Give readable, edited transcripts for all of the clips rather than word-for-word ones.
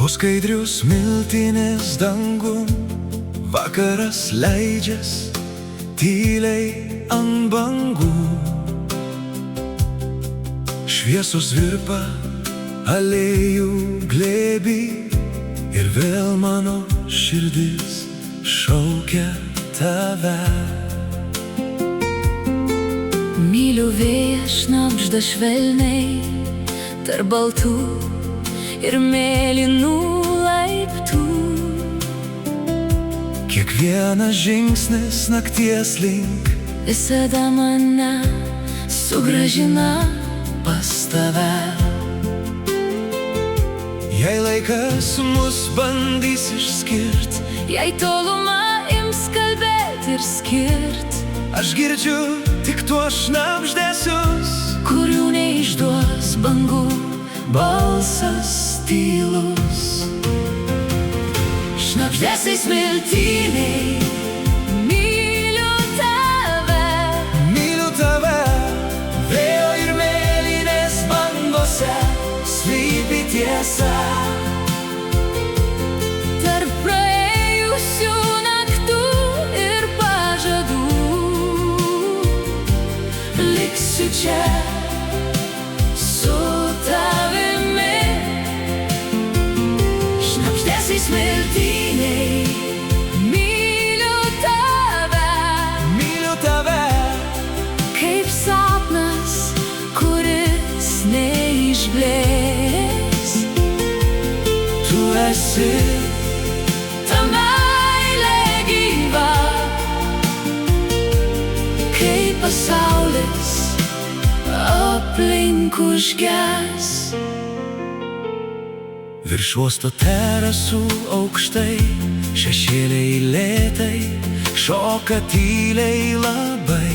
Po skaidrius miltinės dangum vakaras leidžias tyliai ant bangų. Šviesos virpa alėjų glėby ir vėl mano širdis šaukia tave. Myliu vėją šnabžda švelniai tarp baltų ir mėlynų laiptų. Kiekvienas žingsnis nakties link visada mane sugrąžina pas tave. Jei laikas mus bandys išskirt, Jei toluma ims kalbėt ir skirt, aš girdžiu tik tuos šnabždesius, kurių neišduos bangų balsas tylus. Šnabždesiai smiltyniai, myliu tave. myliu tave. Vėjo ir mėlynės bangose slypi tiesa. Tarp praėjusių naktų ir pažadų liksiu čia su tavimi. Šnabždesiai smiltyniai, myliu tave. myliu tave. Kaip sapnas, kuris neišblės. Tu esi Ta meilė gyva, kai pasaulis aplink užges. virš uosto terasų aukštai, šešėliai lėtai šoka tyliai labai.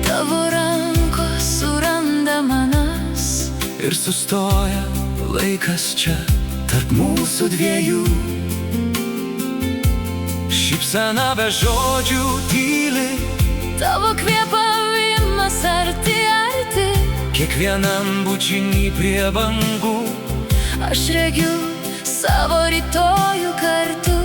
Tavo rankos suranda manas Ir sustoja laikas čia tarp mūsų dviejų. Šypsena be žodžių tyli, Tavo kvėpavimas arti, arti. kiekvienam bučiny prie bangų. Aš regiu savo rytojų kartu.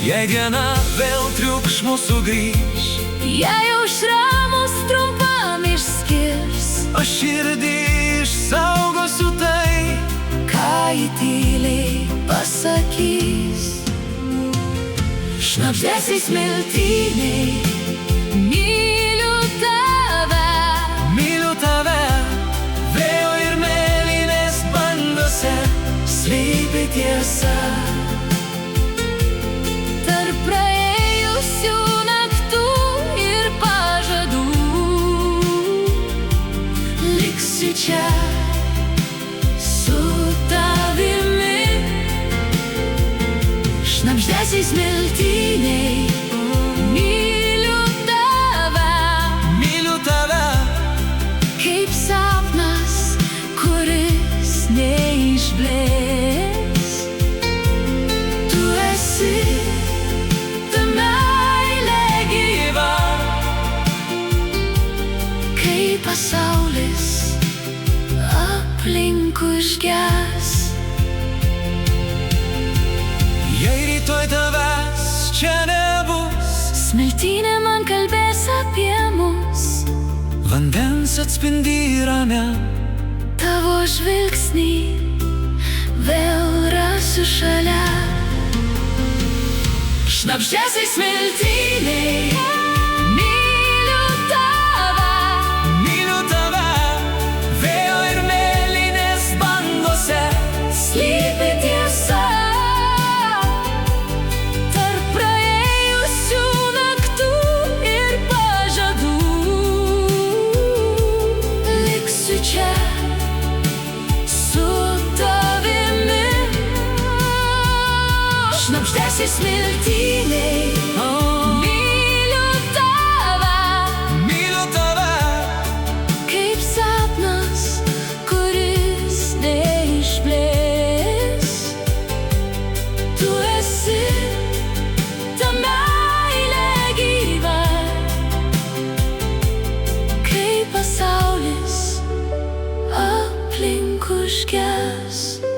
Jei diena vėl triukšmu sugrįž, Jei aušra mus trumpam išskirs, aš širdį išsaugosiu tai, ką ji tyliai pasakys. Šnabždesiai smiltyniai, myliu tave. myliu tave. Vėjo ir mėlynės bangose slypi tiesa. Tarp praėjusių naktų ir pažadų liksiu čia su tavimi. Šnabždesiai smiltyniai, myliu tave. myliu tave. Kaip sapnas, kuris neišblės. Tu esi ta meilė gyva, kai pasaulis aplink užges. Jei rytoj tavęs čia nebus, Smiltynė man kalbės apie mus, vandens atspindi ramiam. tavo žvilgsnį vėl rasiu šalia. Šnabždesiai smiltyniai, myliu tave. myliu tave. Vėjo ir mėlynės bangose Slypi tiesa. Tarp praėjusių naktų ir pažadų liksiu čia su tavimi. Šnabždesiai smiltyniai, myliu tave. myliu tave. Kaip sapnas, kuris neišblės. Tu esi ta meilė gyva, kai pasaulis aplinkui užges.